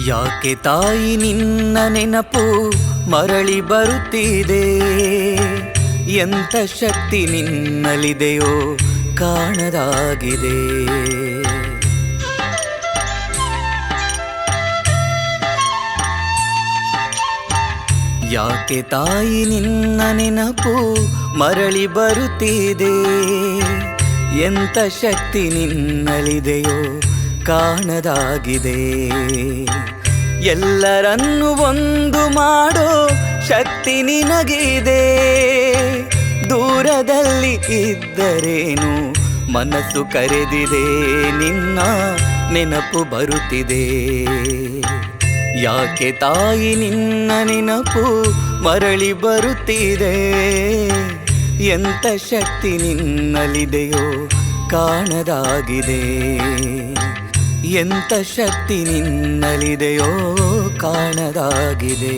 ಯಾಕೆ ತಾಯಿ ನಿನ್ನ ನೆನಪು ಮರಳಿ ಬರುತ್ತಿದೆ, ಎಂಥ ಶಕ್ತಿ ನಿನ್ನಲ್ಲಿದೆಯೋ ಕಾಣದಾಗಿದೆ. ಯಾಕೆ ತಾಯಿ ನಿನ್ನ ನೆನಪು ಮರಳಿ ಬರುತ್ತಿದೆ, ಎಂಥ ಶಕ್ತಿ ನಿನ್ನಲ್ಲಿದೆಯೋ ಕಾಣದಾಗಿದೆ. ಎಲ್ಲರನ್ನು ಒಂದು ಮಾಡೋ ಶಕ್ತಿ ನಿನಗಿದೆ, ದೂರದಲ್ಲಿ ಇದ್ದರೇನು ಮನಸ್ಸು ಕರೆದಿದೆ, ನಿನ್ನ ನೆನಪು ಬರುತ್ತಿದೆ. ಯಾಕೆ ತಾಯಿ ನಿನ್ನ ನೆನಪು ಮರಳಿ ಬರುತ್ತಿದೆ, ಎಂಥ ಶಕ್ತಿ ನಿನ್ನಲ್ಲಿದೆಯೋ ಕಾಣದಾಗಿದೆ, ಎಂಥ ಶಕ್ತಿ ನಿನ್ನಲ್ಲಿದೆಯೋ ಕಾಣದಾಗಿದೆ.